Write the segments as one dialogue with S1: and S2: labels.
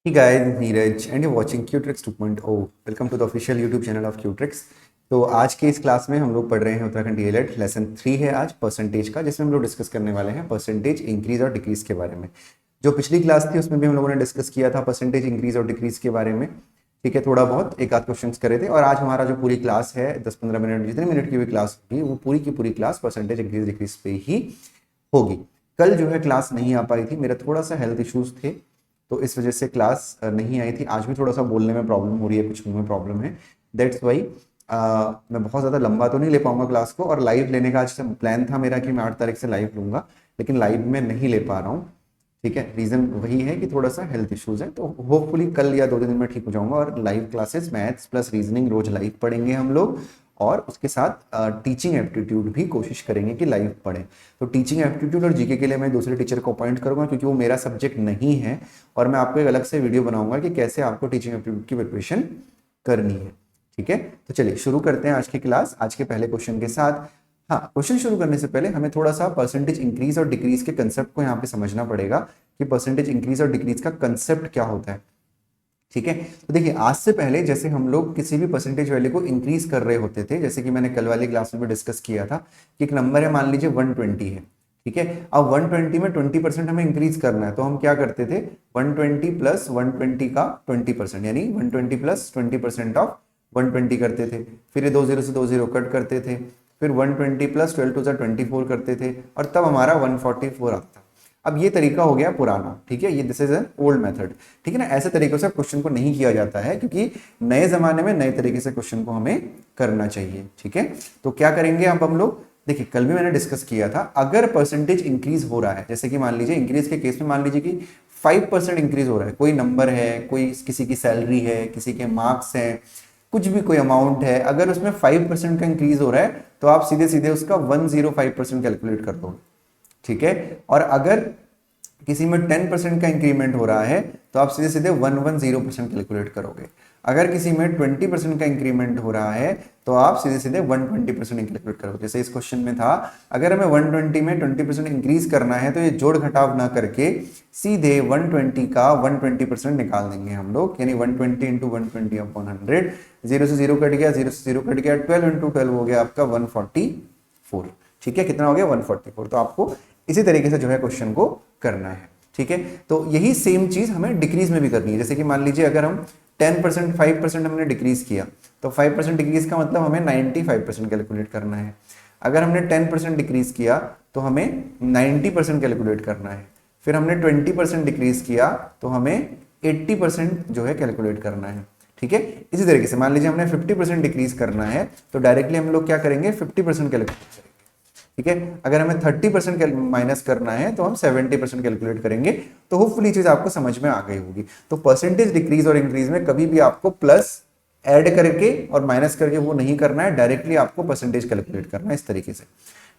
S1: Hey guys, Neeraj and you're watching Qtrix 2.0. Welcome to the official YouTube channel of Qtrix. तो आज के इस class में हम लोग पढ़ रहे हैं उत्तराखंड डीएलएड लेसन 3 है आज परसेंटेज का, जिसमें हम लोग डिस्कस करने वाले हैं परसेंटेज इंक्रीज और डिक्रीज के बारे में. जो पिछली क्लास थी उसमें भी हम लोगों ने डिस्कस किया था परसेंटेज इंक्रीज और डिक्रीज के बारे में. ठीक है, थोड़ा बहुत एक आध क्वेश्चंस करे थे. और आज हमारा जो पूरी क्लास है 10-15 मिनट जितने मिनट की भी क्लास होगी वो पूरी की पूरी क्लास परसेंटेज इंक्रीज डिक्रीज पे ही होगी. कल जो है क्लास नहीं आ पाई थी, मेरा थोड़ा सा हेल्थ इश्यूज थे तो इस वजह से क्लास नहीं आई थी. आज भी थोड़ा सा बोलने में प्रॉब्लम हो रही है, कुछ मुंह में प्रॉब्लम है. दैट्स वाई मैं बहुत ज़्यादा लंबा तो नहीं ले पाऊंगा क्लास को. और लाइव लेने का आज से प्लान था मेरा कि मैं 8 तारीख से लाइव लूंगा, लेकिन लाइव में नहीं ले पा रहा हूँ. ठीक है, रीज़न वही है कि थोड़ा सा हेल्थ इश्यूज है. तो होपफुली कल या 2 दिन में ठीक हो जाऊंगा. और live classes maths plus reasoning रोज लाइव पढ़ेंगे हम लोग, और उसके साथ टीचिंग एप्टीट्यूड भी कोशिश करेंगे कि लाइव पढ़ें. तो टीचिंग एप्टीट्यूड और जीके के लिए मैं दूसरे टीचर को अपॉइंट करूंगा क्योंकि वो मेरा सब्जेक्ट नहीं है. और मैं आपको एक अलग से वीडियो बनाऊंगा कि कैसे आपको टीचिंग एप्टीट्यूड की प्रिपरेशन करनी है. ठीक है, तो चलिए शुरू करते हैं आज की क्लास आज के पहले क्वेश्चन के साथ. हाँ, क्वेश्चन शुरू करने से पहले हमें थोड़ा सा परसेंटेज इंक्रीज और डिक्रीज के कंसेप्ट को यहाँ पे समझना पड़ेगा कि परसेंटेज इंक्रीज और डिक्रीज का कंसेप्ट क्या होता है. ठीक है, तो देखिए आज से पहले जैसे हम लोग किसी भी परसेंटेज वैल्यू को इंक्रीज कर रहे होते थे, जैसे कि मैंने कल वाली क्लास में भी डिस्कस किया था कि एक नंबर है, मान लीजिए 120 है. ठीक है, अब 120 में 20% हमें इंक्रीज करना है, तो हम क्या करते थे, 120 प्लस 120 का 20%, यानी 120 प्लस 20% ऑफ 120 करते थे. फिर ये 2 0 से 2 0 कट करते थे. फिर 120 प्लस 12 टू 24 करते थे, और तब हमारा 144 आता. अब ये तरीका हो गया पुराना. ठीक है, ये this is an old method. ठीक है ना, ऐसे तरीकों से क्वेश्चन को नहीं किया जाता है क्योंकि नए जमाने में नए तरीके से क्वेश्चन को हमें करना चाहिए. ठीक है, तो क्या करेंगे अब हम लोग, देखिए कल भी मैंने डिस्कस किया था, अगर परसेंटेज इंक्रीज हो रहा है, जैसे कि मान लीजिए इंक्रीज के केस में मान लीजिए कि 5% इंक्रीज हो रहा है, कोई नंबर है, कोई किसी की सैलरी है, किसी के मार्क्स हैं, कुछ भी कोई अमाउंट है, अगर उसमें 5% का इंक्रीज हो रहा है तो आप सीधे सीधे उसका 105% कैलकुलेट कर दोगे. ठीक है, और अगर किसी में 10% का इंक्रीमेंट हो रहा है तो आप सीधे सीधे 110% कैलकुलेट करोगे. अगर किसी में 20% का इंक्रीमेंट हो रहा है तो आप सीधे सीधे 120% कैलकुलेट करोगे. जैसे इस क्वेश्चन में था, अगर हमें 120 में 20% इंक्रीज करना है तो ये जोड़ घटाव ना करके सीधे 120 का 120% निकाल देंगे हम लोग, यानी 120 इंटू 120 अपॉन 100. 0 से 0 कट गया, 0 से 0 कट गया, 12 इंटू 12 हो गया आपका 144. ठीक है, कितना हो गया 144. तो आपको इसी तरीके से जो है क्वेश्चन को करना है. ठीक है, तो यही सेम चीज हमें डिक्रीज में भी करनी है. जैसे कि मान लीजिए अगर हम 10% 5% हमने डिक्रीज किया तो 5% डिक्रीज का मतलब हमें 95% कैलकुलेट करना है. अगर हमने 10% डिक्रीज किया तो हमें 90% कैलकुलेट करना है. फिर हमने 20% डिक्रीज किया तो हमें 80% जो है कैलकुलेट करना है. ठीक है, इसी तरीके से मान लीजिए हमने 50% डिक्रीज करना है तो डायरेक्टली हम लोग क्या करेंगे, 50% कैलकुलेट करेंगे. ठीक है, अगर हमें 30% माइनस करना है तो हम 70% कैलकुलेट करेंगे. तो होपफुली चीज आपको समझ में आ गई होगी. तो परसेंटेज डिक्रीज और इंक्रीज में कभी भी आपको प्लस ऐड करके और माइनस करके वो नहीं करना है, डायरेक्टली आपको परसेंटेज कैलकुलेट करना है इस तरीके से.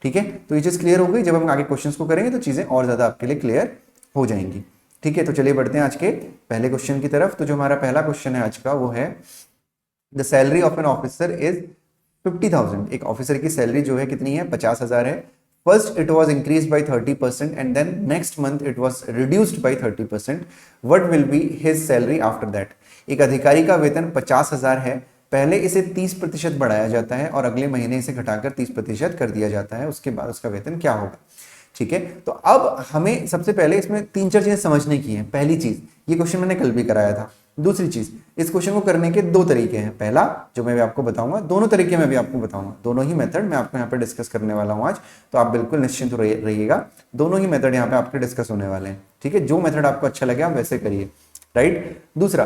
S1: ठीक है, तो ये चीज क्लियर हो गई. जब हम आगे क्वेश्चंस को करेंगे तो चीजें और ज्यादा आपके लिए क्लियर हो जाएंगी. ठीक है, तो चलिए बढ़ते हैं आज के पहले क्वेश्चन की तरफ. तो जो हमारा पहला क्वेश्चन है आज का वो है, the salary of an officer is 50,000. एक ऑफिसर की सैलरी जो है कितनी है, 50,000 है. First it was increase by 30% and then next month it was reduced by 30%. What will be his salary after that. एक अधिकारी का वेतन 50,000 है, पहले इसे 30% बढ़ाया जाता है और अगले महीने इसे घटाकर 30% कर दिया जाता है. उसके बाद उसका वेतन क्या होगा. ठीक है, तो अब हमें सबसे पहले इसमें 3-4 चीजें समझने की हैं. पहली चीज, ये क्वेश्चन मैंने कल भी कराया था. दूसरी चीज, इस क्वेश्चन को करने के 2 तरीके हैं. पहला जो मैं भी आपको बताऊंगा, दोनों तरीके मैं भी आपको बताऊंगा, दोनों ही मेथड मैं आपको यहाँ पे डिस्कस करने वाला हूँ आज. तो आप बिल्कुल निश्चिंत रहिएगा, दोनों ही मेथड यहाँ पे आपके डिस्कस होने वाले हैं. ठीक है, जो मेथड आपको अच्छा लगे आप वैसे करिए. राइट. दूसरा,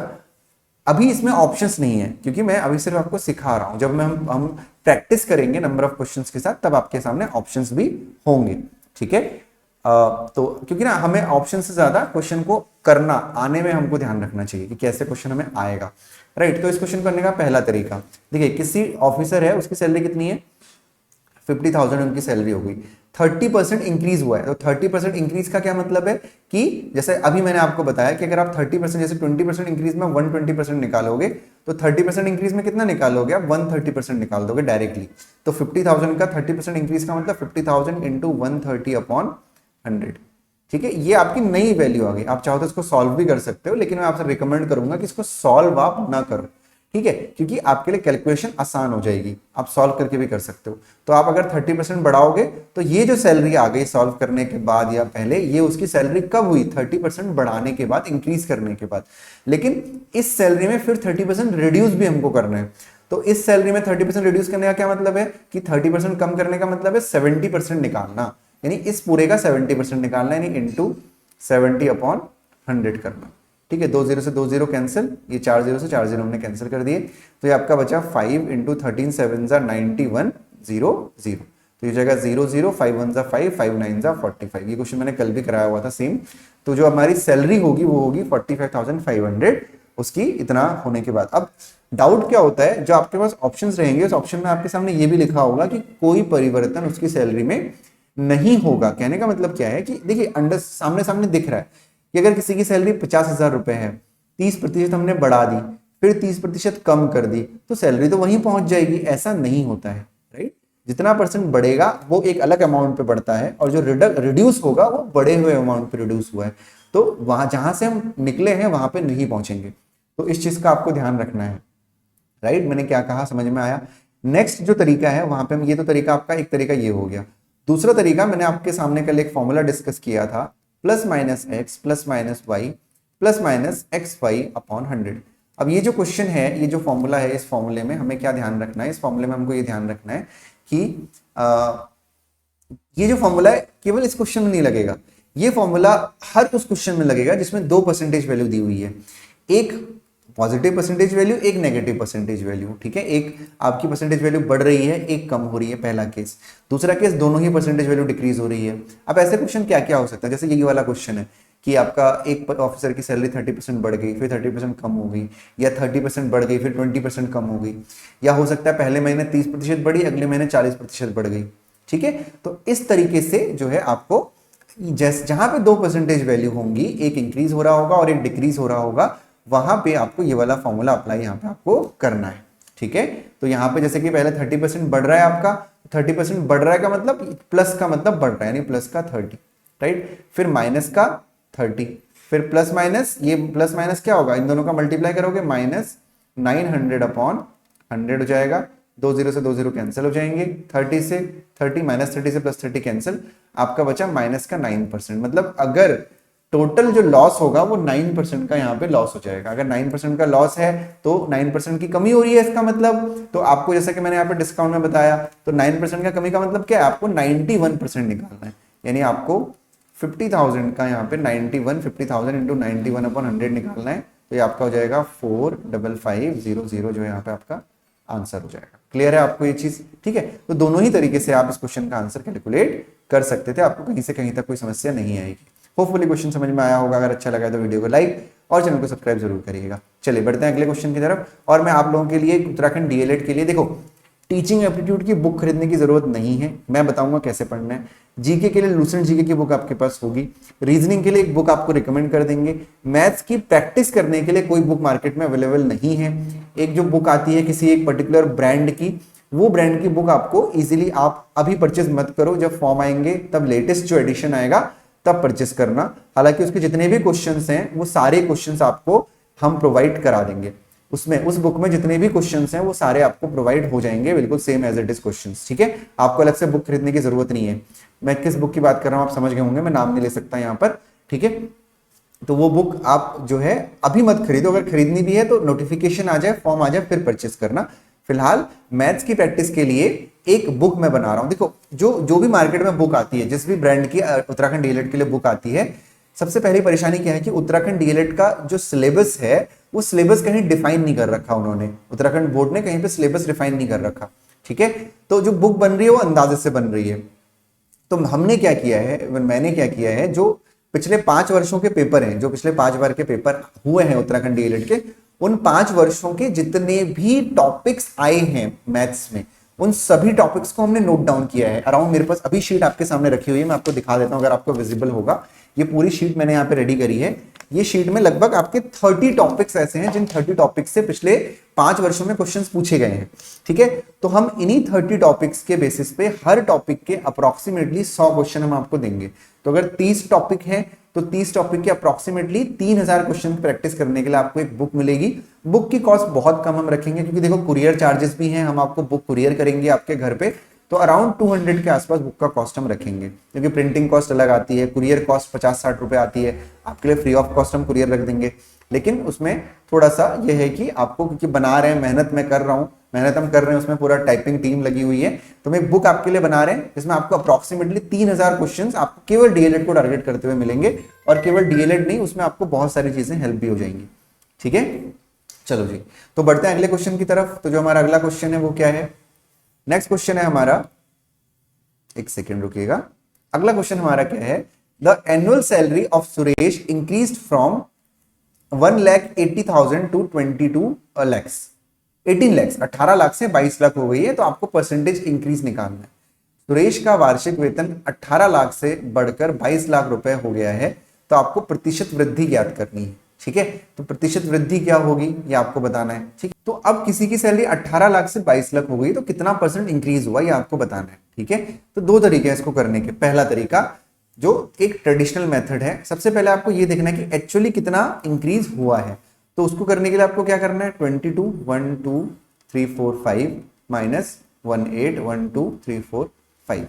S1: अभी इसमें ऑप्शंस नहीं है क्योंकि मैं अभी सिर्फ आपको सिखा रहा हूं. जब हम प्रैक्टिस करेंगे नंबर ऑफ क्वेश्चंस के साथ तब आपके सामने ऑप्शंस भी होंगे. ठीक है, तो क्योंकि ना हमें ऑप्शन से ज्यादा क्वेश्चन को करना आने में हमको ध्यान रखना चाहिए कि कैसे क्वेश्चन हमें आएगा. राइट. तो इस क्वेश्चन करने का पहला तरीका, देखिए किसी ऑफिसर है, उसकी सैलरी कितनी है, 50,000 उनकी सैलरी हो गई. 30% इंक्रीज हुआ है. तो 30% इंक्रीज का क्या मतलब है कि जैसे अभी मैंने आपको बताया कि अगर आप 30% जैसे 20% इंक्रीज में 120% निकालोगे तो 30% इंक्रीज में कितना निकालोगे आप, 130% निकाल दोगे डायरेक्टली. तो 50,000 का 30% इंक्रीज का मतलब 50,000 इंटू 130 अपॉन 100. ठीक है, ये आपकी नई वैल्यू आ गई। आप चाहो तो इसको सॉल्व भी कर सकते हो, लेकिन मैं आपसे रिकमेंड करूंगा कि इसको सॉल्व आप ना करो, ठीक है, क्योंकि आपके लिए कैलकुलेशन आसान हो जाएगी, आप सॉल्व करके भी कर सकते हो। तो आप अगर 30% बढ़ाओगे तो ये जो सैलरी आ गई सॉल्व करने के बाद या पहले, ये उसकी सैलरी कब हुई? 30% बढ़ाने के बाद, इंक्रीज करने के बाद। लेकिन इस सैलरी में फिर 30% रिड्यूस भी हमको करना है। तो इस सैलरी में 30% रिड्यूस करने का क्या मतलब है कि 30% कम करने का मतलब है 70% निकालना, यानी इस पूरे का 70% निकालना, यानी इंटू 70/100 करना, ठीक है। 2 0 से 2 0 कैंसिल, ये 4 0 से 4 0 हमने कैंसिल कर दिए, तो ये आपका बचा 5 इंटू 13 7 91 0 0, तो ये जाएगा 0 0, 5 1 5, 5 9 45। ये क्वेश्चन मैंने कल भी कराया हुआ था सेम। तो जो हमारी सैलरी होगी वो होगी 45,500, उसकी इतना होने के बाद। अब डाउट क्या होता है, जो आपके पास ऑप्शंस रहेंगे उस ऑप्शन में आपके सामने ये भी लिखा होगा कि कोई परिवर्तन उसकी सैलरी में नहीं होगा। कहने का मतलब क्या है कि देखिए अंडर सामने सामने दिख रहा है कि अगर किसी की सैलरी 50,000 रुपए है, 30% हमने बढ़ा दी, फिर 30% कम कर दी, तो सैलरी तो वहीं पहुंच जाएगी। ऐसा नहीं होता है, राइट। जितना परसेंट बढ़ेगा वो एक अलग अमाउंट पे बढ़ता है, और जो रिड्यूस होगा वो बढ़े हुए अमाउंट पे रिड्यूस हुआ है। तो वहां जहां से हम निकले हैं वहां पे नहीं पहुंचेंगे। तो इस चीज का आपको ध्यान रखना है, राइट। मैंने क्या कहा समझ में आया? नेक्स्ट जो तरीका है वहां पे हम, ये तो तरीका आपका एक तरीका ये हो गया। दूसरा तरीका मैंने आपके सामने कल एक फॉर्मूला डिस्कस किया था, plus minus X plus minus Y plus minus X Y upon 100। अब ये जो क्वेश्चन है, ये जो फॉर्मूला है, इस फॉर्मूले में हमें क्या ध्यान रखना है? इस फॉर्मूले में हमको ये ध्यान रखना है कि ये जो फॉर्मूला है केवल इस क्वेश्चन में नहीं लगेगा, ये फॉर्मूला हर उस क्वेश्चन में लगेगा जिसमें 2 परसेंटेज वैल्यू दी हुई है, एक पॉजिटिव परसेंटेज वैल्यू, एक नेगेटिव परसेंटेज वैल्यू, ठीक है। एक आपकी परसेंटेज वैल्यू बढ़ रही है, एक कम हो रही है, पहला केस। दूसरा केस दोनों ही परसेंटेज वैल्यू डिक्रीज हो रही है। अब ऐसे क्वेश्चन क्या क्या हो सकता है, जैसे ये वाला क्वेश्चन है कि आपका एक ऑफिसर की सैलरी 30% बढ़ गई, फिर 30% कम हो गई, या 30% बढ़ गई फिर 20% कम हो गई, या हो सकता है पहले महीने 30% बढ़ी, अगले महीने 40% बढ़ गई, ठीक है। तो इस तरीके से जो है आपको जहां पे 2 परसेंटेज वैल्यू होंगी, एक इंक्रीज हो रहा होगा और एक डिक्रीज हो रहा होगा, वहां पे आपको ये वाला फॉर्मूला अप्लाई यहाँ पे आपको करना है, ठीक है। तो यहाँ पे जैसे कि पहले 30% बढ़ रहा है आपका, 30% बढ़ रहा है का मतलब प्लस का मतलब बढ़ रहा है, यानी प्लस का 30, राइट। फिर माइनस का 30, फिर प्लस माइनस, ये प्लस माइनस क्या होगा, इन दोनों का मल्टीप्लाई करोगे, माइनस 900 अपॉन 100 हो जाएगा। 2 0 से 2 0 कैंसिल हो जाएंगे, 30 से 30, माइनस 30 से प्लस 30 कैंसिल, आपका बचा माइनस का 9%। मतलब अगर टोटल जो लॉस होगा वो 9% का यहाँ पे लॉस हो जाएगा। अगर 9% का लॉस है तो 9% की कमी हो रही है इसका मतलब। तो आपको जैसा कि मैंने यहाँ पे डिस्काउंट में बताया, तो 9% का कमी का मतलब क्या है, आपको 91% निकालना है, यानी आपको 50,000 का यहाँ पे 91, 50,000 इंटू 91/100 निकालना है। तो ये आपका हो जाएगा 45500, जो है यहाँ पे आपका आंसर हो जाएगा। क्लियर है आपको ये चीज? ठीक है, तो दोनों ही तरीके से आप इस क्वेश्चन का आंसर कैलकुलेट कर सकते थे, आपको कहीं से कहीं तक कोई समस्या नहीं आएगी। होपफुली क्वेश्चन समझ में आया होगा। अगर अच्छा लगा तो वीडियो को लाइक और चैनल को सब्सक्राइब जरूर करिएगा। चलिए बढ़ते हैं अगले क्वेश्चन की तरफ। और मैं आप लोगों के लिए उत्तराखंड डीएलएड के लिए, देखो टीचिंग एप्टीट्यूड की बुक खरीदने की जरूरत नहीं है, मैं बताऊंगा कैसे पढ़ना है। जीके के लिए लूसेंट जीके की बुक आपके पास होगी, रीजनिंग के लिए एक बुक आपको रिकमेंड कर देंगे, मैथ्स की प्रैक्टिस करने के लिए कोई बुक मार्केट में अवेलेबल नहीं है। एक जो बुक आती है किसी एक पर्टिकुलर ब्रांड की, वो ब्रांड की बुक आपको इजीली आप अभी परचेज मत करो, जब फॉर्म आएंगे तब लेटेस्ट जो एडिशन आएगा तब परचेस करना। हालांकि उसके जितने भी क्वेश्चंस हैं वो सारे क्वेश्चंस आपको हम प्रोवाइड करा देंगे, उसमें उस बुक में जितने भी क्वेश्चंस हैं वो सारे आपको प्रोवाइड हो जाएंगे, बिल्कुल same as it is questions. ठीक है, आपको अलग से बुक खरीदने की जरूरत नहीं है। मैं किस बुक की बात कर रहा हूं आप समझ गए होंगे, मैं नाम नहीं ले सकता यहाँ पर। ठीक है, तो वो बुक आप जो है अभी मत खरीदो, अगर खरीदनी भी है तो नोटिफिकेशन आ जाए, फॉर्म आ जाए, फिर परचेस करना। फिलहाल मैथ्स की प्रैक्टिस के लिए एक बुक मैं बना रहा हूं। देखो जो भी मार्केट में बुक आती है, जिस भी ब्रांड की उत्तराखंड डीएलएड के लिए बुक आती है, सबसे पहली परेशानी क्या है कि उत्तराखंड डीएलएड का जो सिलेबस है वो सिलेबस कहीं डिफाइन नहीं कर रखा उन्होंने, उत्तराखंड बोर्ड ने कहीं पे सिलेबस डिफाइन नहीं कर रखा। ठीक है, तो जो बुक बन रही है वो अंदाजे से बन रही है। तो हमने क्या किया है, मैंने क्या किया है, जो पिछले 5 वर्षों के पेपर हैं, जो पिछले 5 बार के पेपर हुए हैं उत्तराखंड डीएलएड के, उन 5 वर्षों के जितने भी टॉपिक्स आए हैं मैथ्स में, उन सभी टॉपिक्स को हमने नोट डाउन किया है। अराउंड मेरे पास अभी शीट आपके सामने रखी हुई है, मैं आपको दिखा देता हूं अगर आपको विजिबल होगा। ये पूरी शीट मैंने यहाँ पे रेडी करी है। ये शीट में लगभग आपके 30 टॉपिक्स ऐसे हैं जिन 30 टॉपिक्स से पिछले 5 वर्षों में क्वेश्चंस पूछे गए हैं। ठीक है, तो हम इन्हीं 30 टॉपिक्स के बेसिस पे हर टॉपिक के अप्रोक्सीमेटली 100 क्वेश्चन हम आपको देंगे। तो अगर 30 टॉपिक है तो 30 टॉपिक के अप्रोक्सीमेटली 3000 क्वेश्चन प्रैक्टिस करने के लिए आपको एक बुक मिलेगी। बुक की कॉस्ट बहुत कम हम रखेंगे क्योंकि देखो कुरियर चार्जेस भी हैं, हम आपको बुक कुरियर करेंगे आपके घर पे, तो अराउंड 200 के आसपास बुक का कॉस्ट हम रखेंगे, क्योंकि प्रिंटिंग कॉस्ट अलग आती है, कुरियर कॉस्ट 50-60 रुपए आती है, आपके लिए फ्री ऑफ कॉस्ट हम कुरियर रख देंगे। लेकिन उसमें थोड़ा सा ये है कि आपको, क्योंकि बना रहे हैं, मेहनत मैं कर रहा हूँ, मेहनत हम कर रहे हैं, उसमें पूरा टाइपिंग टीम लगी हुई है, तो मैं बुक आपके लिए बना रहे हैं जिसमें आपको अप्रोक्सीमेटली 3000 क्वेश्चन आपको केवल डीएलएड को टारगेट करते हुए मिलेंगे, और केवल डीएलएड नहीं, उसमें आपको बहुत सारी चीजें हेल्प भी हो जाएंगी। ठीक है, चलो जी, तो बढ़ते हैं अगले क्वेश्चन की तरफ। तो जो हमारा अगला क्वेश्चन है वो क्या है, नेक्स्ट क्वेश्चन है हमारा, एक सेकेंड रुकिएगा, अगला क्वेश्चन हमारा क्या है, the annual salary of Suresh increased from 1,80,000 to 22 lakhs, 18 lakhs, 18 lakh से 22 लाख हो गई है, तो आपको परसेंटेज इंक्रीज निकालना है। सुरेश का वार्षिक वेतन 18 लाख से बढ़कर 22 लाख रुपए हो गया है, तो आपको प्रतिशत वृद्धि ज्ञात करनी है। ठीक है, तो प्रतिशत वृद्धि क्या होगी ये आपको बताना है। ठीक, तो अब किसी की सैलरी 18 लाख से 22 लाख हो गई, तो कितना परसेंट इंक्रीज हुआ ये आपको बताना है। ठीक है, तो दो तरीके हैं इसको करने के। पहला तरीका जो एक ट्रेडिशनल मेथड है, सबसे पहले आपको ये देखना है कि एक्चुअली कितना इंक्रीज हुआ है, तो उसको करने के लिए आपको क्या करना है, 22 1 2 3 4 5 माइनस 18 1 2 3 4 5।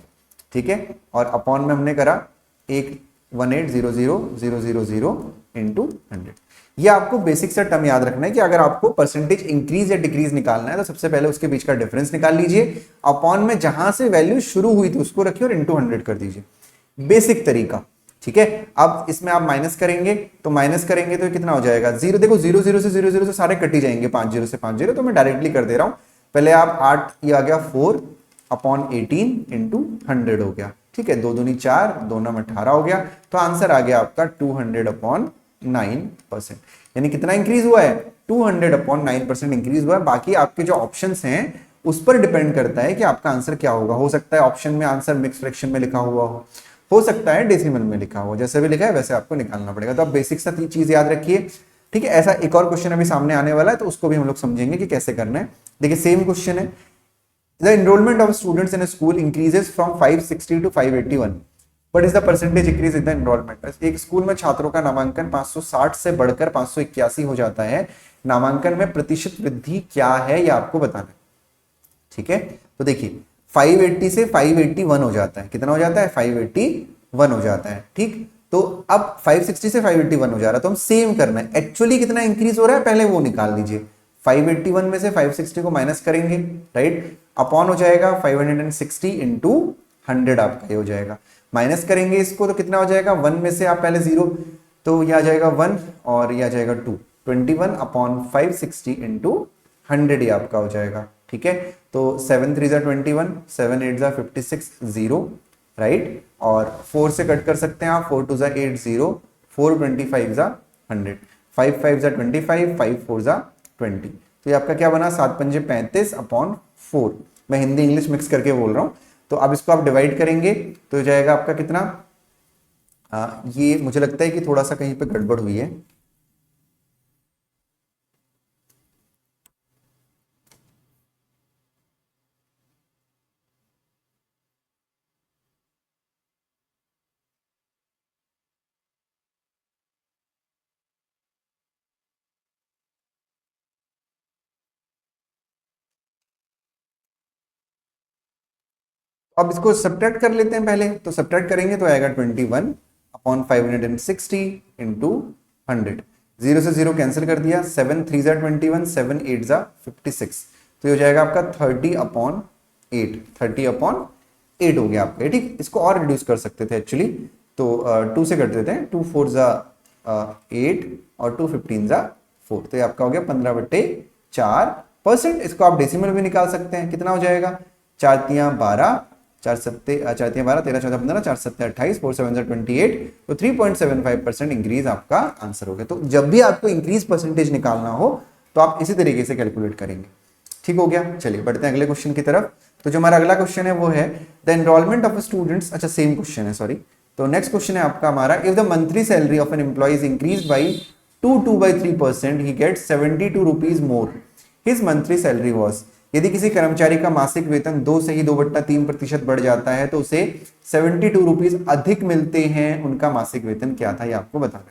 S1: ठीक है, और अपॉन में हमने करा 1800,000 इंटू 100। ये आपको बेसिक सा टर्म याद रखना है कि अगर आपको परसेंटेज इंक्रीज या डिक्रीज निकालना है तो सबसे पहले उसके बीच का डिफरेंस निकाल लीजिए, अपॉन में जहां से वैल्यू शुरू हुई थी उसको रखिए और इंटू 100 कर दीजिए, बेसिक तरीका। ठीक है, अब इसमें आप माइनस करेंगे, तो माइनस करेंगे तो कितना हो जाएगा, 0, देखो 0 0 से 0 0 से सारे कट ही जाएंगे, 5 0 से 5 0, तो मैं डायरेक्टली कर दे रहा हूं। पहले आप 8, ये आ गया 4 अपॉन 18 इंटू 100 हो गया। ठीक है, 2 दूनी 4, 2 नम 18 हो गया, तो आंसर आ गया आपका 200 अपॉन 9%। यानी कितना इंक्रीज हुआ है, 200 अपॉन 9% इंक्रीज हुआ है। बाकी आपके जो ऑप्शंस हैं उस पर डिपेंड करता है कि आपका आंसर क्या होगा। हो सकता है ऑप्शन में आंसर मिक्स फ्रैक्शन में लिखा हुआ हो सकता है डेसिमल में लिखा हो, जैसे भी लिखा है वैसे आपको निकालना पड़ेगा। तो आप बेसिक सा चीज याद रखिए। ठीक है, ऐसा एक और क्वेश्चन अभी सामने आने वाला है, तो उसको भी हम लोग समझेंगे कि कैसे करना है। देखिए सेम क्वेश्चन है, the enrolment of students in school increases from 560 to 581, what is the percentage increase in the enrolment. एक स्कूल में छात्रों का नामांकन 560 से बढ़कर 581 हो जाता है, नामांकन में प्रतिशत वृद्धि क्या है ये आपको बताना है। ठीक है, तो देखिए 580 से 581 हो जाता है, कितना हो जाता है, 581 हो जाता है। ठीक, तो अब 560 से 581 हो जा रहा है, तो हम सेम करना है, एक्चुअली कितना इंक्रीज हो रहा है पहले वो निकाल लीजिए। 581 में से 560 को माइनस करेंगे, राइट, अपॉन हो जाएगा 560 इंटू 100 आपका ये हो जाएगा, माइनस करेंगे इसको तो कितना हो जाएगा, 1 में से आप पहले 0, तो ये आ जाएगा 1 और ये आ जाएगा 2, 21 अपॉन 560 इंटू 100 ये आपका हो जाएगा। ठीक है, तो 7 3 जा 21, 7 8 जा 56, 0, राइट, और 4 से कट कर सकते हैं आप, 4 2 जा 8 0, 4 25 जा 100, 5 5 जा 25, 5 4 जा 20, तो ये आपका क्या बना, 7 पंजे 35 अपॉन 4। मैं हिंदी इंग्लिश मिक्स करके बोल रहा हूँ। तो अब इसको आप डिवाइड करेंगे तो जाएगा आपका कितना, ये मुझे लगता है कि थोड़ा सा कहीं पे गड़बड़ हुई है। अब इसको सब्ट्रैक्ट कर लेते हैं पहले, तो सब्ट्रैक्ट करेंगे तो आएगा 21 अपॉन 560 इंटू 100, 0 से 0 कैंसिल कर दिया, 7 3 जा 21, 7 8 जा 56, तो ये हो जाएगा आपका 30 अपॉन 8, 30 अपॉन 8 हो गया आपका। ठीक, इसको और रिड्यूस कर सकते थे एक्चुअली, तो 2 से कर देते हैं, 2 4 जा 8 और 2 15 जा 4, तो ये आपका हो गया 15/4%। इसको आप डेसिमल भी निकाल सकते हैं, कितना हो जाएगा, 4 तियां 12, 4 सत्ते 4 तियां 12, 13 14 15, 4 सत्ते 28, 4 7 28, तो 3.75% इंक्रीज आपका आंसर हो गया। तो जब भी आपको इंक्रीज परसेंटेज निकालना हो तो आप इसी तरीके से कैलकुलेट करेंगे। ठीक हो गया, चलिए बढ़ते हैं अगले क्वेश्चन की तरफ। तो जो हमारा अगला क्वेश्चन है वो है द एनरोलमेंट ऑफ स्टूडेंट्स, अच्छा सेम क्वेश्चन है, सॉरी, तो नेक्स्ट क्वेश्चन है आपका हमारा, if the monthly salary of an employ is increase by 2/3%, he gets 72 rupees more, his monthly salary was. यदि किसी कर्मचारी का मासिक वेतन 2 से ही 2/3% बढ़ जाता है तो उसे 72 रुपीज अधिक मिलते हैं, उनका मासिक वेतन क्या था, ये आपको बताना है।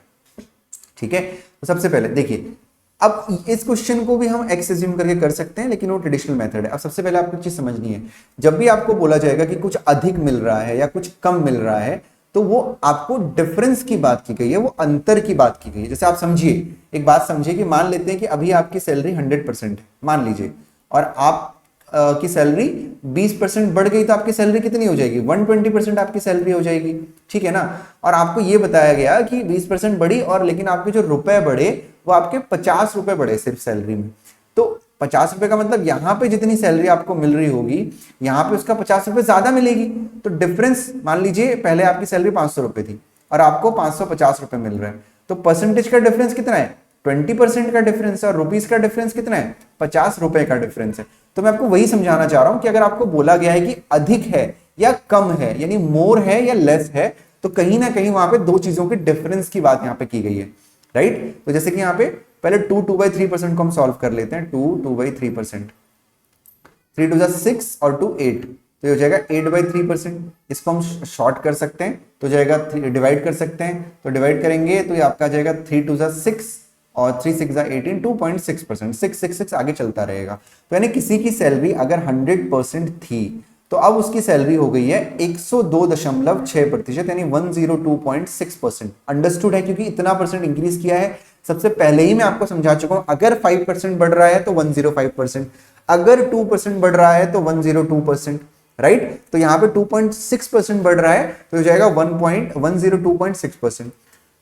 S1: ठीक है, तो सबसे पहले देखिए, अब इस क्वेश्चन को भी हम एक्स एज्यूम करके कर सकते हैं, लेकिन वो ट्रेडिशनल मेथड है। अब सबसे पहले आपको चीज समझनी है, जब भी आपको बोला जाएगा कि कुछ अधिक मिल रहा है या कुछ कम मिल रहा है, तो वो आपको डिफरेंस की बात की गई है, वो अंतर की बात की गई है। जैसे आप समझिए, एक बात समझिए कि मान लेते हैं कि अभी आपकी सैलरी 100% है, मान लीजिए, और आप की सैलरी 20% बढ़ गई, तो आपकी सैलरी कितनी हो जाएगी, 120% आपकी सैलरी हो जाएगी। ठीक है ना, और आपको ये बताया गया कि 20% बढ़ी, और लेकिन आपके जो रुपए बढ़े वो आपके 50 रुपए बढ़े सिर्फ सैलरी में। तो 50 रुपए का मतलब यहां पे जितनी सैलरी आपको मिल रही होगी, यहां पे उसका 50 रुपए ज्यादा मिलेगी। तो डिफरेंस, मान लीजिए पहले आपकी सैलरी 500 रुपए थी और आपको 550 रुपए मिल रहा है, तो परसेंटेज का डिफरेंस कितना है, 20% का डिफरेंस है, और रुपीस का डिफरेंस कितना है, 50 रुपए का डिफरेंस है। तो मैं आपको वही समझाना चाह रहा हूं कि अगर आपको बोला गया है कि अधिक है या कम है, यानी मोर है या लेस है, तो कहीं ना कहीं वहां पे दो चीजों के डिफरेंस की बात यहां पे की गई है, राइट। तो जैसे कि यहां पे पहले 2/3% को हम सॉल्व कर लेते हैं। 2/3%, 3 2 6 और 2 8, तो ये हो जाएगा 8/3%। इसको हम शॉर्ट कर सकते हैं, तो जाएगा डिवाइड कर सकते हैं, तो डिवाइड करेंगे तो ये आपका जाएगा 3 2 6 और 3 6 18, 2.6%, 6 आगे चलता रहेगा। तो यानी किसी की सैलरी अगर 100% थी, तो अब उसकी सैलरी हो गई है 102.6%, यानी 102.6%। अंडरस्टूड है, क्योंकि इतना परसेंट इंक्रीज किया है। सबसे पहले ही मैं आपको समझा चुका हूं, अगर 5% बढ़ रहा है तो 105%, अगर 2% बढ़ रहा है तो 102%, राइट। तो यहां पे 2.6% बढ़ रहा है, तो हो जाएगा 102.6%।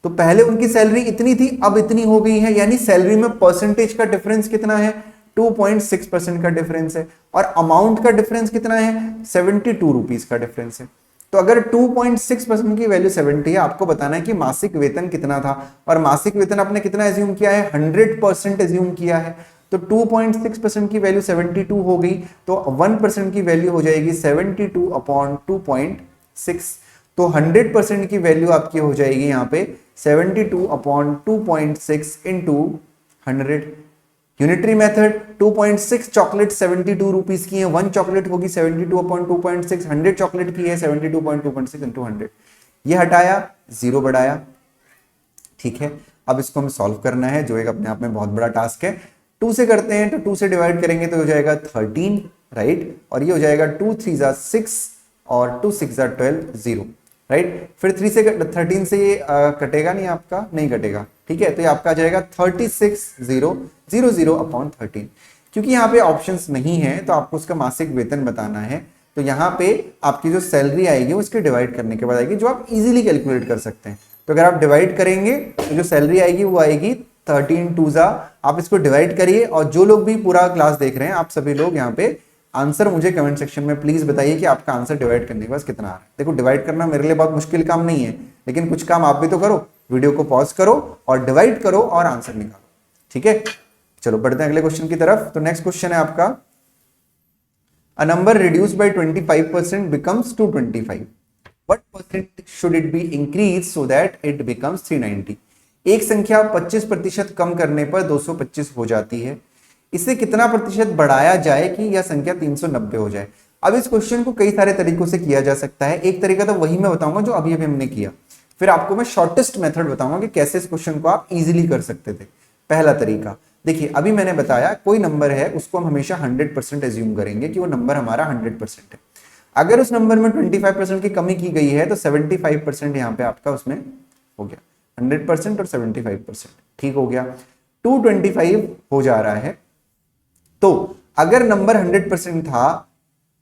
S1: तो पहले उनकी सैलरी इतनी थी, अब इतनी हो गई है, यानी सैलरी में परसेंटेज का डिफरेंस कितना है, 2.6% का डिफरेंस है, और अमाउंट का डिफरेंस कितना है, 72 रुपीज का डिफरेंस है। तो अगर 2.6% की वैल्यू 70 है, आपको बताना है कि मासिक वेतन कितना था, और मासिक वेतन आपने कितना एज्यूम किया है, 100% एज्यूम किया है। तो 2.6% की वैल्यू 72 हो गई, तो 1% की वैल्यू हो जाएगी 72/2.6। तो 100% की वैल्यू आपकी हो जाएगी यहाँ पे 72/2.6 into 100। Unitary method, 2.6 chocolate 72 rupees की है, 1 चॉकलेट होगी 72/2.6, 100 चॉकलेट की है 72/2.6 इंटू 100। ये हटाया, जीरो बढ़ाया। ठीक है, अब इसको हमें सॉल्व करना है, जो एक अपने आप में बहुत बड़ा टास्क है। 2 से करते हैं, तो 2 से डिवाइड करेंगे तो हो जाएगा 13, राइट। और ये हो जाएगा 2 3 6 और 2 6 12, 0, राइट। फिर 3 से 13 से ये कटेगा नहीं, आपका नहीं कटेगा, ठीक है। तो ये आपका आ जाएगा 36,000/13। क्योंकि यहाँ पे ऑप्शंस नहीं है, तो आपको उसका मासिक वेतन बताना है, तो यहाँ पे आपकी जो सैलरी आएगी वो इसके डिवाइड करने के बाद आएगी, जो आप इजीली कैलकुलेट कर सकते हैं। तो अगर आप डिवाइड करेंगे तो जो सैलरी आएगी वो आएगी 13 2 आप इसको डिवाइड करिए। और जो लोग भी पूरा क्लास देख रहे हैं, आप सभी लोग यहाँ पे आंसर मुझे कमेंट सेक्शन में प्लीज बताइए कि आपका आंसर डिवाइड करने के बाद कितना आ रहा है। देखो, डिवाइड करना मेरे लिए बहुत मुश्किल काम नहीं है, लेकिन कुछ काम आप भी तो करो, वीडियो को पॉज करो और डिवाइड करो और आंसर निकालो, ठीक है। चलो बढ़ते हैं अगले क्वेश्चन की तरफ। तो नेक्स्ट क्वेश्चन है आपका, a number reduced by 25% becomes 225, what percent should it be increase so that it becomes 390। एक संख्या 25% कम करने पर 225 हो जाती है, इसे कितना प्रतिशत बढ़ाया जाए कि यह संख्या 390 हो जाए। अब इस क्वेश्चन को कई सारे तरीकों से किया जा सकता है। एक तरीका तो वही मैं बताऊंगा जो अभी अभी हमने किया, फिर आपको मैं शॉर्टेस्ट मेथड बताऊंगा कि कैसे इस क्वेश्चन को आप इजीली कर सकते थे। पहला तरीका देखिए, अभी मैंने बताया कोई नंबर है, उसको हम हमेशा 100% एज्यूम करेंगे कि वो नंबर हमारा 100% है। अगर उस नंबर में 25% की कमी की गई है तो 75% यहाँ पे आपका उसमें हो गया, 100% और 75%, ठीक हो गया। 225 हो जा रहा है, तो अगर नंबर 100% था,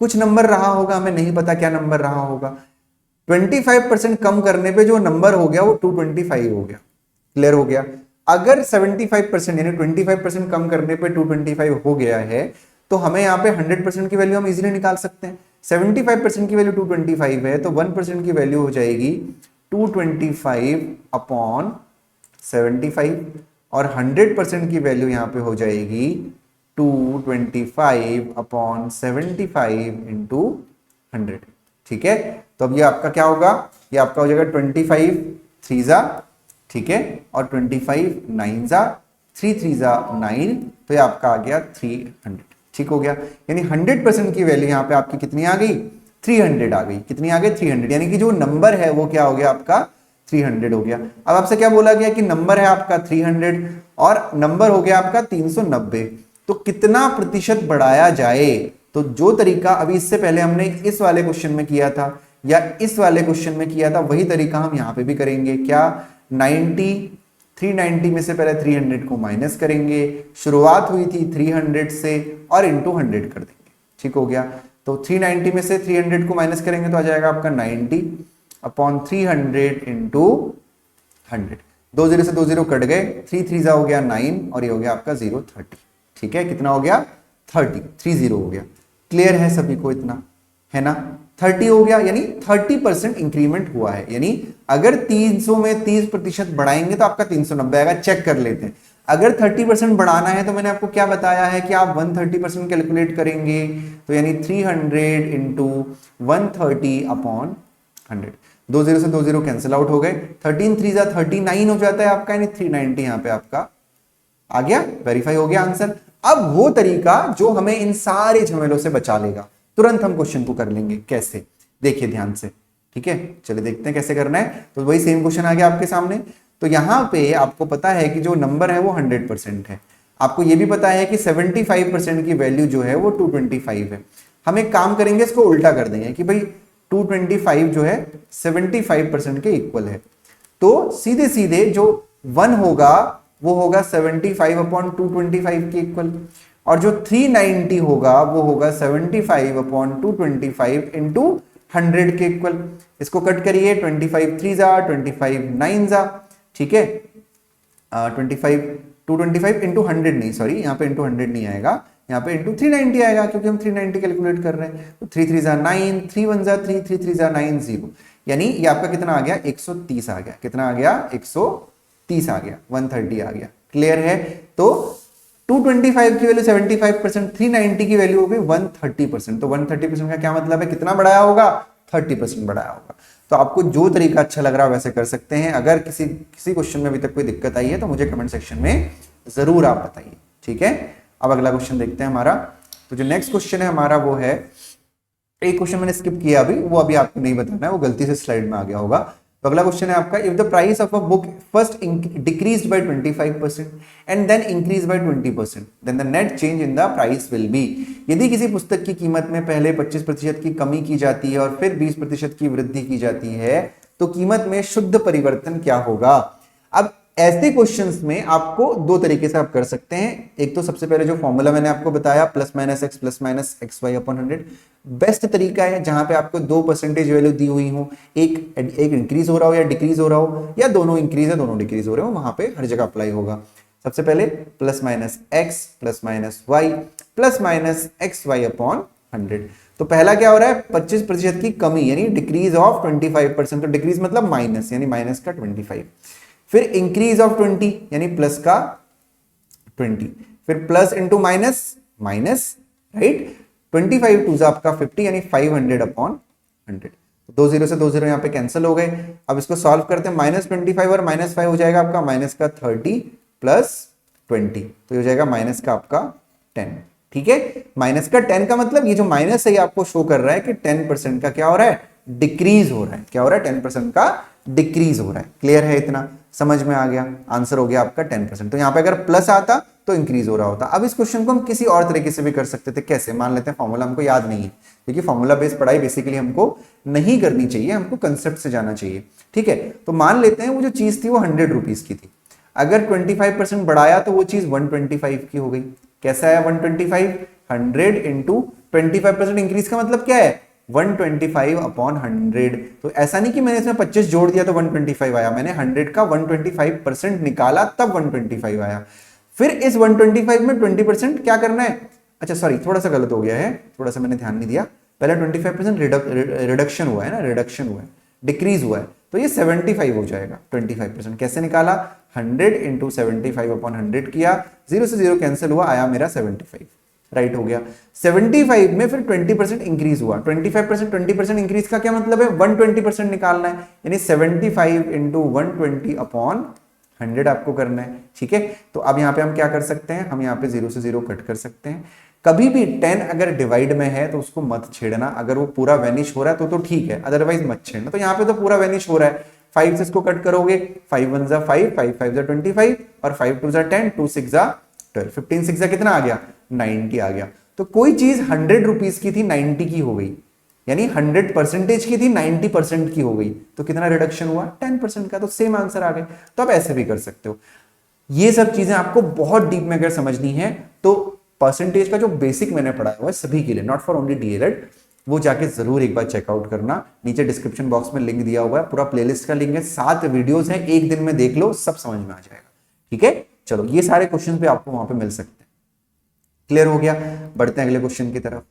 S1: कुछ नंबर रहा होगा, हमें नहीं पता क्या नंबर रहा होगा, 25% कम करने पे जो नंबर हो गया वो 225 हो गया। क्लियर हो गया। अगर 75% यानी 25% कम करने पे 225 हो गया है, तो हमें यहाँ पे 100% की वैल्यू हम इजीली निकाल सकते हैं। 75% की वैल्यू 225 है, तो 1% की वैल्यू हो जाएगी 225/75, और 100% की वैल्यू यहाँ पे हो जाएगी 225/75 इंटू 100, ठीक है। तो अब ये आपका क्या होगा, ये आपका हो जाएगा 25 3 जा, ठीक है, और 25 9 जा, 3 3 जा 9, तो ये आपका आ गया 300, ठीक हो गया। यानी 100% की वैल्यू यहाँ पे आपकी कितनी आ गई, 300 आ गई। कितनी आ गई, 300, यानी कि जो नंबर है वो क्या हो गया आपका 300 हो गया। अब आपसे क्या बोला गया कि नंबर है आपका 300 और नंबर हो गया आपका 390, तो कितना प्रतिशत बढ़ाया जाए। तो जो तरीका अभी इससे पहले हमने इस वाले क्वेश्चन में किया था या इस वाले क्वेश्चन में किया था, वही तरीका हम यहाँ पे भी करेंगे। क्या 390 में से पहले 300 को माइनस करेंगे, शुरुआत हुई थी 300 से, और इंटू 100 कर देंगे, ठीक हो गया। तो 390 में से 300 को माइनस करेंगे तो आ जाएगा आपका 90 अपॉन 300 इंटू 100। 2 0 से 2 0 कट गए, 3 3 हो गया 9 और ये हो गया आपका 0 30, ठीक है। कितना हो गया 30 हो गया। क्लियर है सभी को इतना, है ना। 30 हो गया यानी 30% इंक्रीमेंट हुआ है। यानी अगर 300 में 30% बढ़ाएंगे तो आपका 390 आएगा। चेक कर लेते हैं, अगर 30% बढ़ाना है तो मैंने आपको क्या बताया है कि आप 130% कैलकुलेट करेंगे, तो यानी 300 इंटू 130 अपॉन 100। 2 0 से 2 0 कैंसिल आउट हो गए, 13 3 जा 39 हो जाता है आपका, यानी 390 यहाँ पे आपका आ गया, वेरीफाई हो गया आंसर। अब वो तरीका जो हमें इन सारे झमेलों से बचा लेगा, तुरंत हम क्वेश्चन को कर लेंगे। कैसे, देखिए ध्यान से, ठीक है। चलिए देखते हैं कैसे करना है। तो वही सेम क्वेश्चन आ गया आपके सामने। तो यहां पे आपको पता है कि जो नंबर है वो 100% है। आपको ये भी पता है कि 75% की वैल्यू जो है वो 225 है। हम एक काम करेंगे, इसको उल्टा कर देंगे कि भाई 225 जो है 75% के इक्वल है। तो सीधे सीधे जो 1 होगा वो होगा 75 अपॉन 225 के इक्वल, और जो 390 होगा वो होगा 75 अपॉन 225 इंटू 100 के इक्वल। इसको कट करिए, 25 3 जा 25 9 जा, ठीक है। 25 225 इंटू 100 नहीं, सॉरी यहाँ पे इंटू 100 नहीं आएगा, यहाँ पे इंटू 390 आएगा क्योंकि हम 390 कैलकुलेट कर रहे हैं। तो 3 3 जा 9, 3 1 जा 3, 3 3 जा 9 0, यानी ये आपका कितना आ गया 130 आ गया। कितना आ गया 130 आ गया, 130 आ गया। क्लियर है। तो 225 की वैल्यू 75%, 390 की वैल्यू होगी 130%। तो 130% का क्या मतलब है, कितना बढ़ाया होगा 30% बढ़ाया होगा। तो आपको जो तरीका अच्छा लग रहा है वैसे कर सकते हैं। अगर किसी क्वेश्चन में अभी तक कोई दिक्कत आई है तो मुझे कमेंट सेक्शन में जरूर आप बताइए, ठीक है। अब अगला क्वेश्चन देखते हैं हमारा। तो जो नेक्स्ट क्वेश्चन है हमारा वो है, एक क्वेश्चन मैंने स्किप किया अभी, वो अभी आपको नहीं बताना है, वो गलती से स्लाइड में आ गया होगा। तो अगला क्वेश्चन है आपका, if the price of a book first decreased by 25% and then increase by 20%, then the net change in the price will be. यदि किसी पुस्तक की कीमत में पहले 25% की कमी की जाती है और फिर 20% की वृद्धि की जाती है तो कीमत में शुद्ध परिवर्तन क्या होगा। अब ऐसे क्वेश्चंस में आपको दो तरीके से आप कर सकते हैं। एक तो सबसे पहले जो फॉर्मूला मैंने आपको बताया plus minus X Y upon 100, best तरीका है जहां पे आपको 2 परसेंटेज वैल्यू दी हुई हो, एक इंक्रीज हो रहा हो या डिक्रीज हो रहा हो, या दोनों इंक्रीज है दोनों डिक्रीज हो रहे हो, वहां पे हर जगह अप्लाई होगा। सबसे पहले plus minus Y plus minus X Y upon 100। तो पहला क्या हो रहा है 25% की कमी यानी डिक्रीज ऑफ 25%। तो डिक्रीज मतलब माइनस यानी माइनस का 25, फिर इंक्रीज ऑफ 20 यानी प्लस का 20, फिर plus into minus minus, right. 25 to आपका 50 यानी 500 अपॉन 100। तो 2 0 से 2 0 यहाँ पे कैंसिल हो गए। अब इसको सॉल्व करते हैं, -25 और -5 हो जाएगा आपका माइनस का 30 प्लस 20, तो हो जाएगा माइनस का आपका 10, ठीक है। माइनस का 10 का मतलब ये जो माइनस है ये आपको शो कर रहा है कि 10% का क्या हो रहा है डिक्रीज हो रहा है। क्या हो रहा है 10% का डिक्रीज हो रहा है। क्लियर है, इतना समझ में आ गया। आंसर हो गया आपका 10%। तो यहाँ पे अगर प्लस आता तो इंक्रीज हो रहा होता। अब इस क्वेश्चन को हम किसी और तरीके से भी कर सकते थे। कैसे, मान लेते हैं फॉर्मूला हमको याद नहीं है, क्योंकि फॉर्मूला बेस्ड पढ़ाई बेसिकली हमको नहीं करनी चाहिए, हमको कंसेप्ट से जाना चाहिए, ठीक है। तो मान लेते हैं वो जो चीज थी वो 100 रुपीज की थी, अगर 25% बढ़ाया तो वो चीज 125 की हो गई। कैसा है 125, 100 इंटू 25% इंक्रीज का मतलब क्या है 125 अपॉन 100। तो ऐसा नहीं कि मैंने इसमें 25 जोड़ दिया तो 125 आया, मैंने 100 का 125% निकाला तब 125 आया। फिर इस 125 में 20% क्या करना है, अच्छा सॉरी थोड़ा सा गलत हो गया है, थोड़ा सा मैंने ध्यान नहीं दिया। पहले 25% रिडक्शन हुआ है ना, रिडक्शन हुआ है, डिक्रीज हुआ है, तो ये 75 हो जाएगा। 25% कैसे निकाला, 100 इंटू 75 अपॉन 100 किया, 0 से 0 कैंसिल हुआ, आया मेरा 75। राइट हो गया। 75 में फिर 20% इंक्रीज हुआ, 25% 20% इंक्रीज का क्या मतलब है, 120% निकालना है, यानी 75 इंटू 120 अपॉन 100 आपको करना है। ठीक है, तो अब यहाँ पे हम क्या कर सकते हैं, हम यहाँ पे 0 से 0 कट कर सकते हैं। कभी भी 10 अगर डिवाइड में है तो उसको मत छेड़ना, अगर वो पूरा वेनिश हो रहा है तो ठीक है, अदरवाइज मत छेड़ना। तो यहाँ पे तो पूरा वेनिश हो रहा है, 5 से इसको कट करोगे, 5 1 जा 5, 5 5 जा 25 और 5 2 जा 10, 2 6 जा 12, 15 6 जा कितना आ गया, 90 आ गया। तो कोई चीज 100 रुपीज की थी 90 की हो गई, यानी 100% की थी 90% की हो गई, तो कितना रिडक्शन हुआ, 10% का, तो सेम आंसर आ गए। तो आप ऐसे भी कर सकते हो। ये सब चीजें आपको बहुत डीप में अगर समझनी है तो परसेंटेज का जो बेसिक मैंने पढ़ाया हुआ है सभी के लिए, नॉट फॉर ओनली डीएलएड, वो जाके जरूर एक बार चेकआउट करना। नीचे डिस्क्रिप्शन बॉक्स में लिंक दिया हुआ है, पूरा प्लेलिस्ट का लिंक है, 7 वीडियोस हैं, एक दिन में देख लो, सब समझ में आ जाएगा। ठीक है, चलो ये सारे क्वेश्चन भी आपको वहां पे मिल सकते हैं। क्लियर हो गया, बढ़ते हैं अगले क्वेश्चन की तरफ।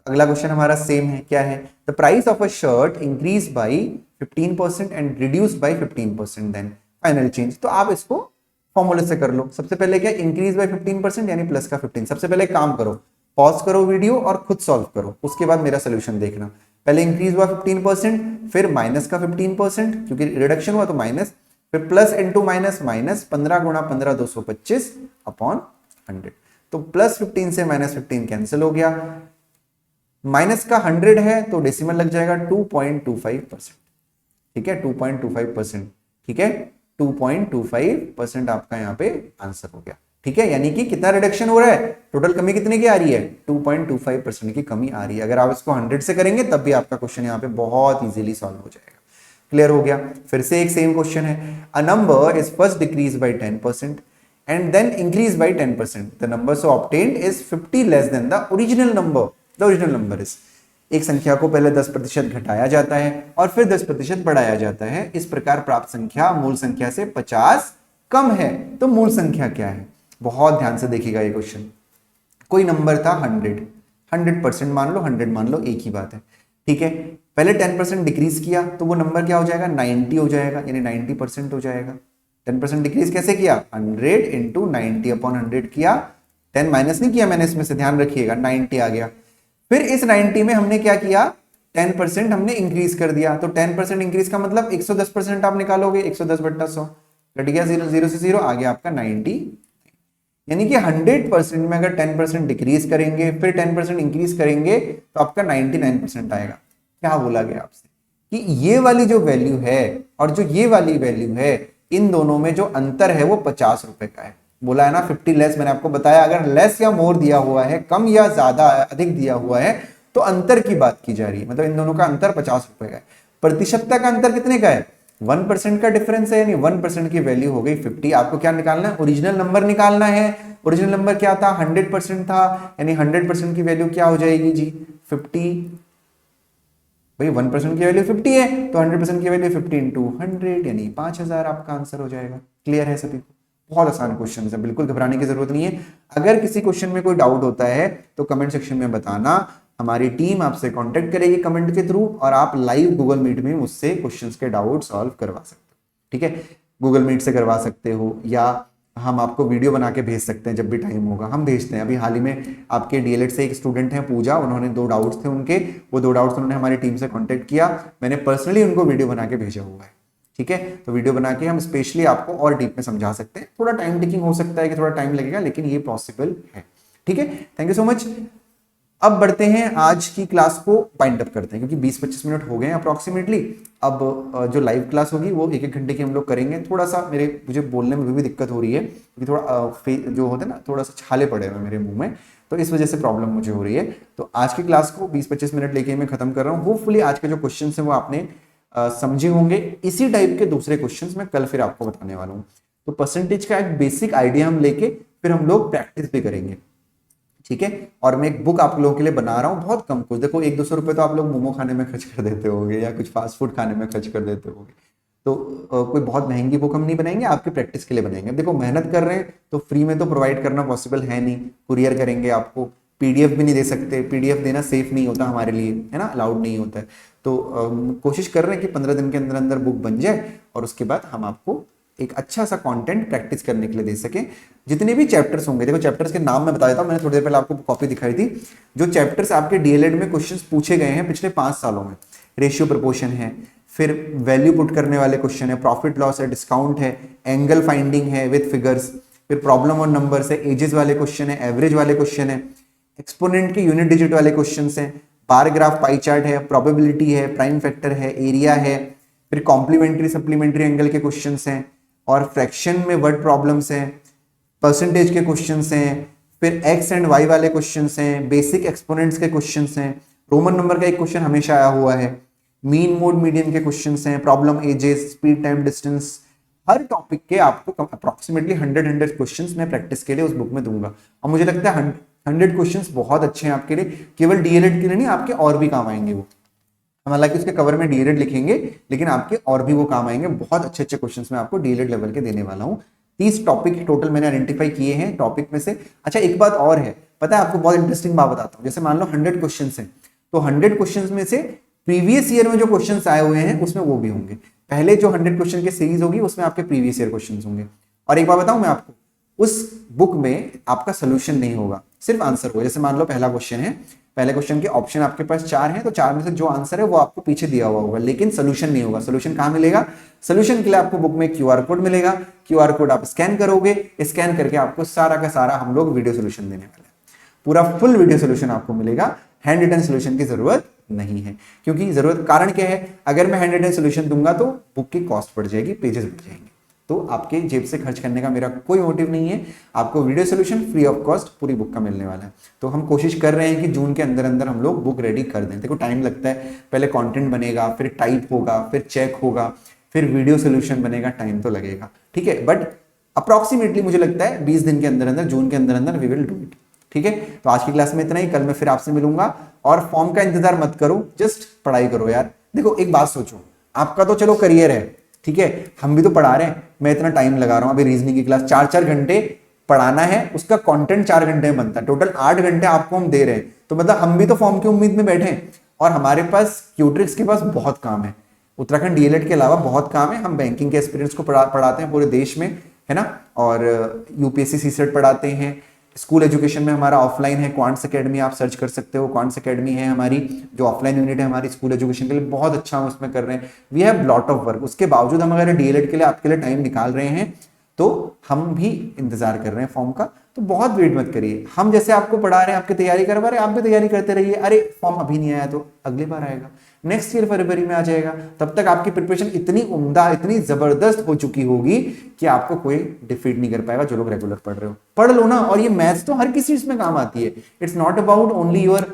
S1: अगला क्वेश्चन हमारा सेम है, क्या है, the price of a shirt increase by 15% and reduce by 15%, then final change. तो आप इसको फॉर्मूले से कर लो। सबसे पहले क्या, इंक्रीज बाई 15% यानी प्लस का 15। सबसे पहले काम करो, पॉज करो वीडियो और खुद सॉल्व करो, उसके बाद मेरा सोल्यूशन देखना। पहले इंक्रीज हुआ 15%, फिर माइनस का 15% क्योंकि रिडक्शन हुआ तो माइनस, फिर प्लस इंटू माइनस, माइनस 15 गुणा 15 225 अपॉन 100। तो प्लस 15 से माइनस 15 कैंसिल हो गया, माइनस का 100 है तो डेसिमल लग जाएगा 2.25%। ठीक है, 2.25%। ठीक है, 2.25% आपका यहाँ पे आंसर हो गया। ठीक है, यानी कि कितना रिडक्शन हो रहा है, टोटल कमी कितने की आ रही है, 2.25% की कमी आ रही है। अगर आप इसको 100 से करेंगे तब भी आपका क्वेश्चन यहाँ पे बहुत इजीली सॉल्व हो जाएगा। क्लियर हो गया। फिर से एक सेम क्वेश्चन है, a number is first decrease by 10% and then increase by 10%. The number so obtained is 50 less than the original number. The original number is, एक संख्या को पहले 10% घटाया जाता है और फिर 10% बढ़ाया जाता है। इस प्रकार प्राप्त संख्या मूल संख्या से 50 कम है, तो मूल संख्या क्या है। बहुत ध्यान से देखिएगा ये क्वेश्चन। कोई नंबर था 100% मान लो, 100 मान लो, एक ही बात है। ठीक है, पहले 10% डिक्रीज किया तो वो नंबर क्या हो जाएगा, 90 हो जाएगा, यानी 90% हो जाएगा। 10% डिक्रीज कैसे किया, 100 इंटू 90 अपॉन 100 किया, 10 माइनस नहीं किया मैंने इसमें से, ध्यान रखिएगा, 90 आ गया। फिर इस 90 में हमने क्या किया, 10% हमने इंक्रीज कर दिया। तो 10% इंक्रीज का मतलब 110% आप निकालोगे, 110 बट्टा 100 कट गया, 0 से 0 आ गया आपका 90। यानी कि 100% में अगर 10% डिक्रीज करेंगे फिर 10% इंक्रीज करेंगे तो आपका 99% आएगा। क्या बोला गया आपसे कि ये वाली जो वैल्यू है और जो ये वाली वैल्यू है, इन दोनों में जो अंतर है वो 50 रुपए का है। बोला है ना 50 लेस, मैंने आपको बताया अगर लेस या मोर दिया हुआ है, कम या ज्यादा अधिक दिया हुआ है, तो अंतर की बात की जा रही है, मतलब इन दोनों का अंतर 50 रुपए का है। प्रतिशतता का अंतर कितने का है, 1% का डिफरेंस है, यानी 1% की वैल्यू हो गई 50। आपको क्या निकालना है, ओरिजिनल नंबर निकालना है। ओरिजिनल नंबर क्या था, 100% था, यानी 100% की वैल्यू क्या हो जाएगी जी, 50। भाई 1% की वैल्यू 50 है तो 100% की वैल्यू 50 इंटू 100 यानी 5000 आपका आंसर हो जाएगा। क्लियर है सभी को, बहुत आसान क्वेश्चन है, बिल्कुल घबराने की जरूरत नहीं है। अगर किसी क्वेश्चन में कोई डाउट होता है तो कमेंट सेक्शन में बताना, हमारी टीम आपसे कांटेक्ट करेगी कमेंट के थ्रू, और आप लाइव गूगल मीट में मुझसे क्वेश्चंस के डाउट सॉल्व करवा सकते हो। ठीक है, गूगल मीट से करवा सकते हो या हम आपको वीडियो बना के भेज सकते हैं, जब भी टाइम होगा हम भेजते हैं। अभी हाल ही में आपके डीएलएड से एक स्टूडेंट हैं पूजा, उन्होंने 2 डाउट्स थे उनके, वो 2 डाउट्स उन्होंने हमारी टीम से कांटेक्ट किया, मैंने पर्सनली उनको वीडियो बना के भेजा हुआ है। ठीक है, तो वीडियो बना के हम स्पेशली आपको और डीप में समझा सकते हैं। थोड़ा टाइम टेकिंग हो सकता है कि थोड़ा टाइम लगेगा, लेकिन ये पॉसिबल है। ठीक है, थैंक यू सो मच। अब बढ़ते हैं, आज की क्लास को वाइंड अप करते हैं क्योंकि 20-25 मिनट हो गए हैं अप्रॉक्सीमेटली। अब जो लाइव क्लास होगी वो 1-1 घंटे की हम लोग करेंगे। थोड़ा सा मुझे बोलने में भी दिक्कत हो रही है क्योंकि थोड़ा जो होता है ना, थोड़ा सा छाले पड़े हुए मेरे मुंह में, तो इस वजह से प्रॉब्लम मुझे हो रही है। तो आज की क्लास को 20-25 मिनट लेके मैं खत्म कर रहा हूँ। होपफुली आज के जो क्वेश्चन है वो आपने समझे होंगे। इसी टाइप के दूसरे क्वेश्चन मैं कल फिर आपको बताने वाला हूँ। तो परसेंटेज का एक बेसिक आइडिया हम लेके फिर हम लोग प्रैक्टिस भी करेंगे। ठीक है, और मैं एक बुक आप लोगों के लिए बना रहा हूँ, बहुत कम कुछ, देखो 100-200 रुपए तो आप लोग मोमो खाने में खर्च कर देते होंगे या कुछ फास्ट फूड खाने में खर्च कर देते होंगे, तो कोई बहुत महंगी बुक हम नहीं बनाएंगे, आपके प्रैक्टिस के लिए बनाएंगे। देखो मेहनत कर रहे हैं तो फ्री में तो प्रोवाइड करना पॉसिबल है नहीं, कुरियर करेंगे आपको, पीडीएफ भी नहीं दे सकते, पीडीएफ देना सेफ नहीं होता हमारे लिए, है ना, अलाउड नहीं होता है। तो कोशिश कर रहे हैं कि 15 दिन के अंदर अंदर बुक बन जाए और उसके बाद हम आपको एक अच्छा सा कंटेंट प्रैक्टिस करने के लिए दे सके। जितने भी चैप्टर्स होंगे, देखो चैप्टर्स के नाम मैं बता देता हूँ, मैंने थोड़ी देर पहले आपको कॉपी दिखाई थी। जो चैप्टर्स आपके डीएलएड में क्वेश्चंस पूछे गए हैं पिछले 5 सालों में, रेशियो प्रपोर्शन है, फिर वैल्यू पुट करने वाले क्वेश्चन है, प्रॉफिट लॉस है, डिस्काउंट है, एंगल फाइंडिंग है विद फिगर्स, फिर प्रॉब्लम और नंबर्स है, एजेस वाले क्वेश्चन है, एवरेज वाले क्वेश्चन है, एक्सपोनेंट के यूनिट डिजिट वाले क्वेश्चन हैं, बार ग्राफ पाई चार्ट है, प्रोबेबिलिटी है, प्राइम फैक्टर है, एरिया है, फिर कॉम्प्लीमेंट्री सप्लीमेंट्री एंगल के क्वेश्चंस हैं, और फ्रैक्शन में वर्ड प्रॉब्लम्स हैं, परसेंटेज के क्वेश्चंस हैं, फिर एक्स एंड वाई वाले क्वेश्चंस हैं, बेसिक एक्सपोनेंट्स के क्वेश्चंस हैं, रोमन नंबर का एक क्वेश्चन हमेशा आया हुआ है, मीन मोड मीडियन के क्वेश्चंस हैं, problem ages, speed time distance, हर टॉपिक के आपको अप्रोक्सीमेटली 100 क्वेश्चंस मैं प्रैक्टिस के लिए उस बुक में दूंगा। और मुझे लगता है 100 क्वेश्चंस बहुत अच्छे हैं आपके लिए, केवल डीएलएड के लिए नहीं, आपके और भी काम आएंगे वो। हम हालांकि उसके कवर में डीएलएड लिखेंगे, लेकिन आपके और भी वो काम आएंगे। बहुत अच्छे अच्छे क्वेश्चंस मैं आपको डीएलएड लेवल के देने वाला हूँ। 30 टॉपिक टोटल मैंने आइडेंटिफाई किए हैं टॉपिक में से। अच्छा, एक बात और है, पता है आपको बहुत इंटरेस्टिंग बात बताता हूँ। जैसे मान लो 100 क्वेश्चन हैं, तो 100 क्वेश्चन में से प्रीवियस ईयर में जो क्वेश्चन आए हुए हैं उसमें वो भी होंगे। पहले जो 100 क्वेश्चन की सीरीज होगी उसमें आपके प्रीवियस ईयर क्वेश्चन होंगे। और एक बात बताऊं मैं आपको, उस बुक में आपका सोल्यूशन नहीं होगा, सिर्फ आंसर होगा। जैसे मान लो पहला क्वेश्चन है, पहले क्वेश्चन के ऑप्शन आपके पास 4 हैं, तो 4 में से जो आंसर है वो आपको पीछे दिया हुआ होगा, लेकिन सोल्यूशन नहीं होगा। सोल्यूशन कहां मिलेगा? सोल्यूशन के लिए आपको बुक में क्यूआर कोड मिलेगा। क्यूआर कोड आप स्कैन करोगे, स्कैन करके आपको सारा का सारा हम लोग वीडियो सोल्यूशन देने वाले हैं। पूरा फुल वीडियो सोल्यूशन आपको मिलेगा, हैंड रिटन सोल्यूशन की जरूरत नहीं है। क्योंकि जरूरत कारण क्या है, अगर मैं हैंड रिटन सोल्यूशन दूंगा तो बुक की कॉस्ट बढ़ जाएगी, पेजेस बढ़ जाएंगे। तो आपके जेब से खर्च करने का मेरा कोई मोटिव नहीं है। आपको video solution free of cost पूरी बुक का मिलने वाला है। तो हम कोशिश कर रहे हैं कि जून के अंदर अंदर हम लोग बुक रेडी कर दें। देखो टाइम लगता है, पहले कंटेंट बनेगा, फिर टाइप होगा, फिर चेक होगा, फिर वीडियो सोल्यूशन बनेगा, टाइम तो लगेगा, ठीक है। बट अप्रॉक्सीमेटली मुझे लगता है 20 दिन के अंदर अंदर, जून के अंदर अंदर वी विल डू इट, ठीक है। तो आज की क्लास में इतना ही, कल मैं फिर आपसे मिलूंगा। और फॉर्म का इंतजार मत करो, जस्ट पढ़ाई करो यार। देखो एक बात सोचो, आपका तो चलो करियर है, ठीक है, हम भी तो पढ़ा रहे हैं। मैं इतना टाइम लगा रहा हूं, अभी रीजनिंग की क्लास 4-4 घंटे पढ़ाना है, उसका कंटेंट 4 घंटे में बनता है, टोटल 8 घंटे आपको हम दे रहे हैं। तो मतलब हम भी तो फॉर्म की उम्मीद में बैठे हैं, और हमारे पास क्यूट्रिक्स के पास बहुत काम है। उत्तराखंड डीएलएड के अलावा बहुत काम है। हम बैंकिंग के एक्सपीरियंस को पढ़ाते हैं पूरे देश में, है ना, और यूपीएससी सीसेट पढ़ाते हैं। स्कूल एजुकेशन में हमारा ऑफलाइन है, क्वांट्स एकेडमी आप सर्च कर सकते हो। क्वांट्स एकेडमी है हमारी जो ऑफलाइन यूनिट है हमारी स्कूल एजुकेशन के लिए, बहुत अच्छा हम उसमें कर रहे हैं। We have lot of work. उसके बावजूद हम अगर डीएलएड के लिए आपके लिए टाइम निकाल रहे हैं, तो हम भी इंतजार कर रहे हैं फॉर्म का। तो बहुत वेट मत करिए, हम जैसे आपको पढ़ा रहे हैं, आपकी तैयारी करवा रहे हैं, आप भी तैयारी करते रहिए। अरे फॉर्म अभी नहीं आया तो अगली बार आएगा, नेक्स्ट ईयर फरवरी में आ जाएगा। तब तक आपकी प्रिपरेशन इतनी उम्दा, इतनी जबरदस्त हो चुकी होगी कि आपको कोई डिफीट नहीं कर पाएगा। जो लोग रेगुलर पढ़ रहे हो, पढ़ लो ना। और ये मैथ्स तो हर किसी इसमें काम आती है। It's not about only your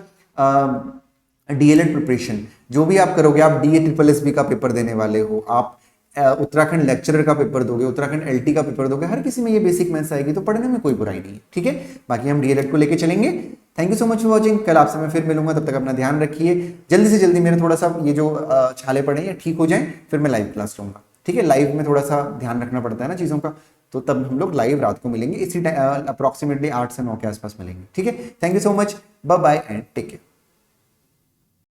S1: DElEd preparation. जो भी आप करोगे, आप डीए ट्रिपल एसबी का पेपर देने वाले हो, आप उत्तराखंड लेक्चरर का पेपर दोगे, उत्तराखंड एलटी का पेपर दोगे, हर किसी में ये बेसिक मैथ्स आएगी, तो पढ़ने में कोई बुराई नहीं है, ठीक है। बाकी हम डीएलएड को लेके चलेंगे। Thank you so much for watching. कल आपसे मैं फिर मिलूंगा, तब तक अपना ध्यान रखिए। जल्दी से जल्दी मेरे थोड़ा सा ये जो छाले पड़े हैं ठीक हो जाएं, फिर मैं लाइव क्लास लूंगा, ठीक है। लाइव में थोड़ा सा ध्यान रखना पड़ता है ना चीज़ों का, तो तब हम लोग लाइव रात को मिलेंगे, इसी टाइम अप्रॉक्सीमेटली 8 से 9 के आसपास मिलेंगे, ठीक है। Thank you so much, bye bye and take care.